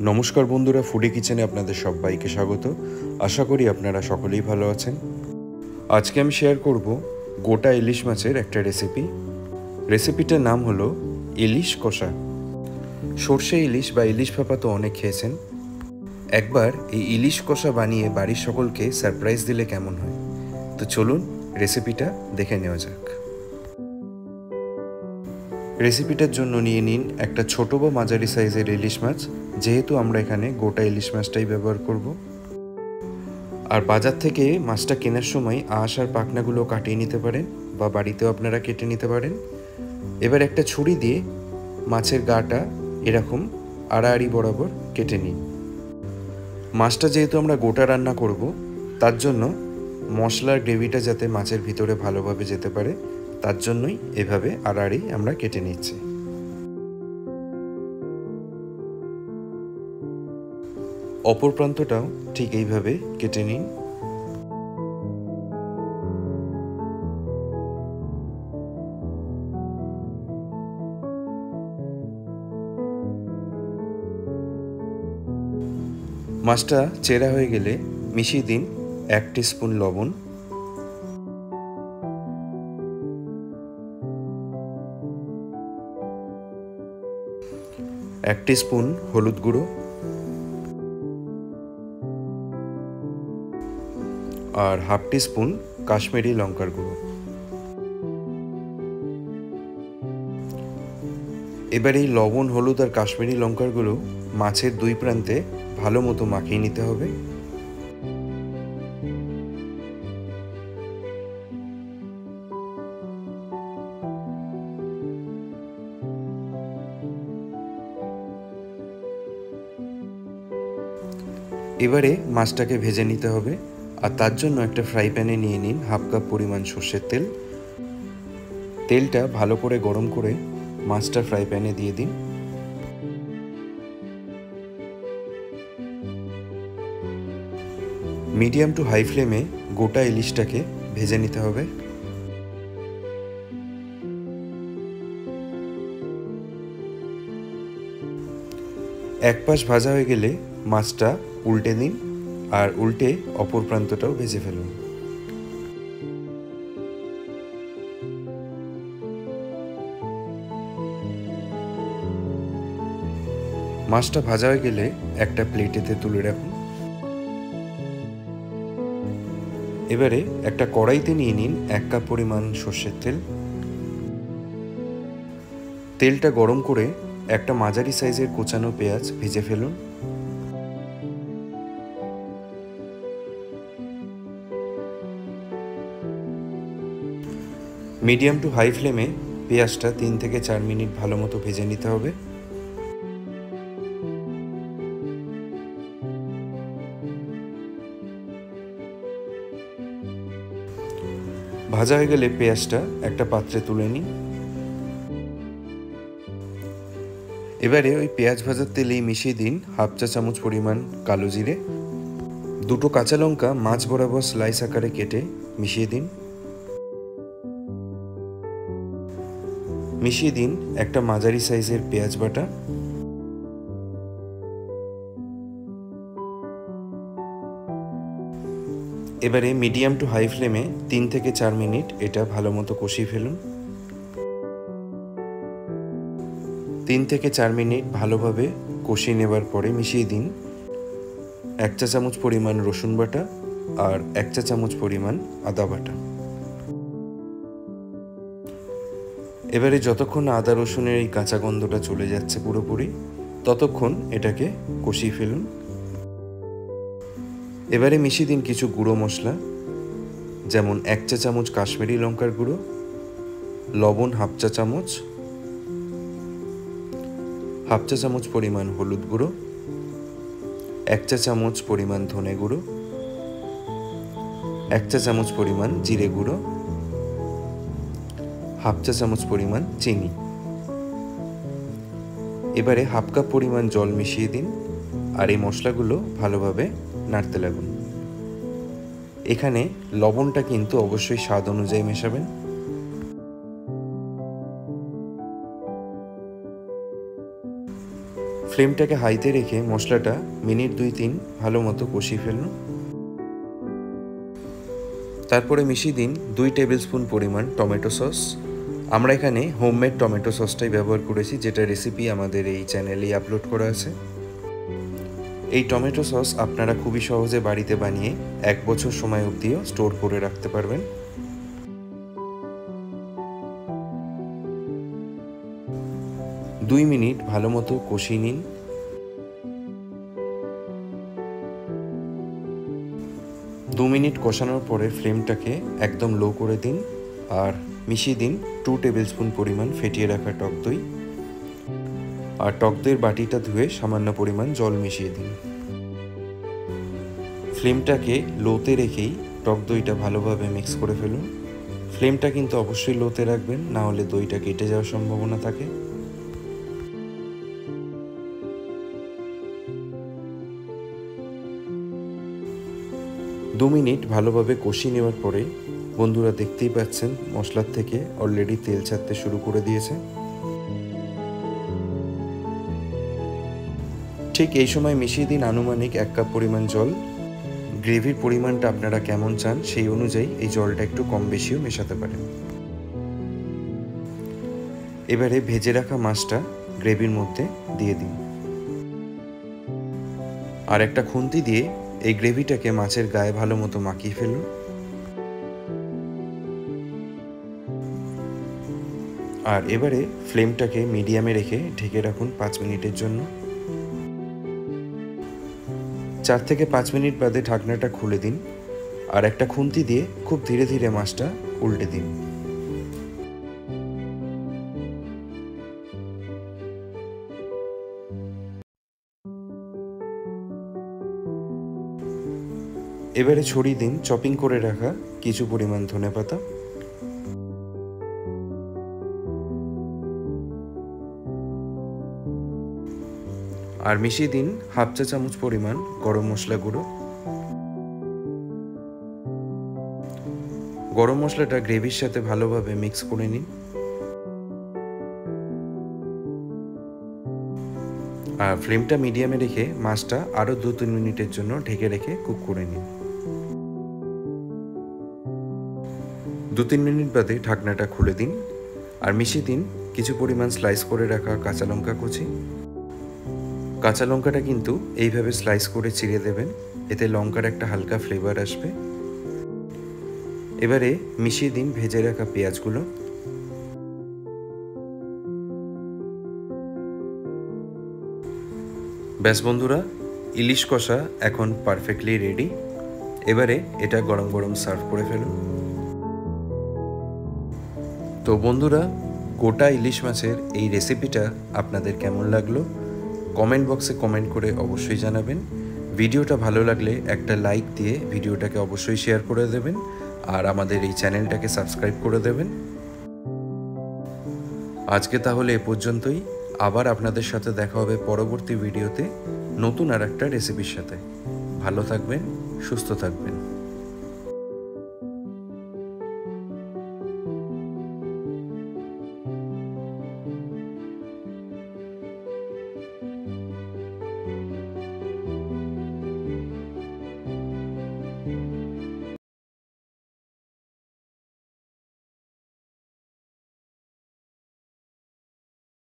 নমস্কার বন্ধুরা, ফুডি কিচেনে আপনাদের সবাইকে স্বাগত। আশা করি আপনারা সকলেই ভালো আছেন। আজকে আমি শেয়ার করব গোটা ইলিশ মাছের একটা রেসিপিটার নাম হলো ইলিশ কষা। সর্ষে ইলিশ বা ইলিশ ভাপা তো অনেক খেয়েছেন। একবার এই ইলিশ কষা বানিয়ে বাড়ির সকলকে সারপ্রাইজ দিলে কেমন হয়? তো চলুন রেসিপিটা দেখে নেওয়া যাক। রেসিপিটার জন্য নিয়ে নিন একটা ছোট বা মাঝারি সাইজের ইলিশ মাছ, যেহেতু আমরা এখানে গোটা ইলিশ মাছটাই ব্যবহার করব। আর বাজার থেকে মাছটা কেনার সময় আঁশ আর পাখনাগুলো কাটিয়ে নিতে পারেন বা বাড়িতেও আপনারা কেটে নিতে পারেন। এবার একটা ছুরি দিয়ে মাছের গাটা এরকম আড়াআড়ি বরাবর কেটে নিন। মাছটা যেহেতু আমরা গোটা রান্না করব, তার জন্য মশলার গ্রেভিটা যাতে মাছের ভিতরে ভালোভাবে যেতে পারে, তার জন্যই এভাবে আড়াআড়ি আমরা কেটে নিচ্ছি। অপর প্রান্তটাও ঠিক এইভাবে কেটে নিন। মাছটা চেরা হয়ে গেলে মিশিয়ে দিন 1 টিস্পুন লবণ, 1 টিস্পুন হলুদ গুঁড়ো আর 1/2 টিস্পুন কাশ্মীরি লঙ্কার গুঁড়ো। এবার এই লবণ, হলুদ আর কাশ্মীরি লঙ্কার গুঁড়ো মাছের দুই প্রান্তে ভালো মতো মাখিয়ে নিতে হবে। এবারে মাছটাকে ভেজে নিতে হবে, আর তার জন্য একটা ফ্রাই প্যানে নিয়ে নিন 1/2 কাপ পরিমাণ সর্ষের তেল। তেলটা ভালো করে গরম করে মাছটা ফ্রাই প্যানে দিয়ে দিন। মিডিয়াম টু হাই ফ্লেমে গোটা ইলিশটাকে ভেজে নিতে হবে। এক পাশ ভাজা হয়ে গেলে মাছটা উল্টে দিন, আর উল্টে অপর প্রান্তটাও ভেজে ফেলুন। মাছটা ভাজা হয়ে গেলে একটা প্লেটেতে তুলে রাখুন। এবারে একটা কড়াইতে নিয়ে নিন 1 কাপ পরিমাণ সর্ষের তেল। তেলটা গরম করে একটা মাঝারি সাইজের কোচানো পেঁয়াজ ভেজে ফেলুন। মিডিয়াম টু হাই ফ্লেমে পেঁয়াজটা 3 থেকে 4 মিনিট ভালো মতো ভেজে নিতে হবে। ভাজা হয়ে গেলে পেঁয়াজটা একটা পাত্রে তুলে নিন। এবারে ওই পেঁয়াজ ভাজার তেলেই মিশিয়ে দিন 1/2 চা চামচ পরিমাণ কালো জিরে, 2টো কাঁচা লঙ্কা মাছ বরাবর স্লাইস আকারে কেটে মিশিয়ে দিন। মিশিয়ে দিন একটা মাঝারি সাইজের পেঁয়াজ বাটা। এবারে মিডিয়াম টু হাই ফ্লেমে 3 থেকে 4 মিনিট এটা ভালো মতো কষিয়ে ফেলুন। 3 থেকে 4 মিনিট ভালোভাবে কষিয়ে নেবার পরে মিশিয়ে দিন 1 চা চামচ পরিমাণ রসুন বাটা আর 1 চা চামচ পরিমাণ আদা বাটা। এবারে যতক্ষণ আদা রসুনের এই কাঁচা গন্ধটা চলে যাচ্ছে পুরোপুরি, ততক্ষণ এটাকে কষিয়ে ফেলুন। এবারে মিশিয়ে দিন কিছু গুঁড়ো মশলা, যেমন 1 চা চামচ কাশ্মীরি লঙ্কার গুঁড়ো, লবণ 1/2 চা চামচ, 1/2 চা চামচ পরিমাণ হলুদ গুঁড়ো, 1 চা চামচ পরিমাণ ধনে গুঁড়ো, 1 চা চামচ পরিমাণ জিরে গুঁড়ো, 1/2 চা চামচ পরিমাণ চিনি। এবারে 1/2 কাপ পরিমাণ জল মিশিয়ে দিন, আর এই মশলাগুলো ভালোভাবে নাড়তে লাগুন। এখানে লবণটা কিন্তু অবশ্যই স্বাদ অনুযায়ী মেশাবেন। ফ্লেমটাকে হাইতে রেখে মশলাটা মিনিট 2-3 ভালো মতো কষিয়ে ফেলুন। তারপরে মিশিয়ে দিন 2 টেবিল স্পুন পরিমাণ টমেটো সস। আমরা এখানে হোমমেড টমেটো সসটাই ব্যবহার করেছি, যেটা রেসিপি আমাদের এই চ্যানেলেই আপলোড করা আছে। এই টমেটো সস আপনারা খুবই সহজে বাড়িতে বানিয়ে 1 বছর সময় অবধিও স্টোর করে রাখতে পারবেন। 2 মিনিট ভালো মতো কষিয়ে নিন। দু মিনিট কষানোর পরে ফ্লেমটাকে একদম লো করে দিন আর মিশিয়ে দিন 2 টেবিল স্পুন পরিমাণ ফেটিয়ে রাখা টক দই। আর টক দইয়ের বাটিটা ধুয়ে সামান্য পরিমাণ জল মিশিয়ে দিন। ফ্লেমটাকে লোতে রেখেই টক দইটা ভালোভাবে মিক্স করে ফেলুন। ফ্লেমটা কিন্তু অবশ্যই লোতে রাখবেন, না হলে দইটা কেটে যাওয়ার সম্ভাবনা থাকে। দু মিনিট ভালোভাবে কষিয়ে নেওয়ার পরে বন্ধুরা দেখতেই পাচ্ছেন মশলার থেকে অলরেডি তেল ছাড়তে শুরু করে দিয়েছে। ঠিক এই সময় মিশিয়ে দিন আনুমানিক 1 কাপ পরিমাণ জল। গ্রেভির পরিমাণটা আপনারা কেমন চান সেই অনুযায়ী এই জলটা একটু কম বেশিও মেশাতে পারেন। এবারে ভেজে রাখা মাছটা গ্রেভির মধ্যে দিয়ে দিন আর একটা খুন্তি দিয়ে এই গ্রেভিটাকে মাছের গায়ে ভালো মতো মাখিয়ে ফেলুন। আর এবারে ফ্লেমটাকে মিডিয়ামে রেখে ঢেকে রাখুন 5 মিনিটের জন্য। 4 থেকে 5 মিনিট বাদে ঢাকনাটা খুলে দিন আর একটা খুন্তি দিয়ে খুব ধীরে ধীরে মাছটা উল্টে দিন। এবারে ছড়িয়ে দিন চপিং করে রাখা কিছু পরিমাণ ধনেপাতা। আর মিশিয়ে দিন হাফ চা চামচ পরিমাণ গরম মশলা গুঁড়ো। গরম মশলাটা গ্রেভির সাথে ভালোভাবে মিক্স করে নিন আর ফ্লেমটা মিডিয়ামে রেখে মাছটা আরও 2-3 মিনিটের জন্য ঢেকে রেখে কুক করে নিন। 2-3 মিনিট বাদে ঢাকনাটা খুলে দিন আর মিশিয়ে দিন কিছু পরিমাণ স্লাইস করে রাখা কাঁচা লঙ্কা কুচি। কাঁচা লঙ্কাটা কিন্তু এইভাবে স্লাইস করে চিড়ে দেবেন, এতে লঙ্কার একটা হালকা ফ্লেভার আসবে। এবারে মিশিয়ে দিন ভেজে রাখা পেঁয়াজগুলো। ব্যাস বন্ধুরা, ইলিশ কষা এখন পারফেক্টলি রেডি। এবারে এটা গরম গরম সার্ভ করে ফেলুন। তো বন্ধুরা, গোটা ইলিশ মাছের এই রেসিপিটা আপনাদের কেমন লাগলো কমেন্ট বক্সে কমেন্ট করে অবশ্যই জানাবেন। ভিডিওটা ভালো লাগলে একটা লাইক দিয়ে ভিডিওটাকে অবশ্যই শেয়ার করে দেবেন আর আমাদের এই চ্যানেলটাকে সাবস্ক্রাইব করে দেবেন। আজকে তাহলে এ পর্যন্তই। আবার আপনাদের সাথে দেখা হবে পরবর্তী ভিডিওতে নতুন আর একটা রেসিপির সাথে। ভালো থাকবেন, সুস্থ থাকবেন।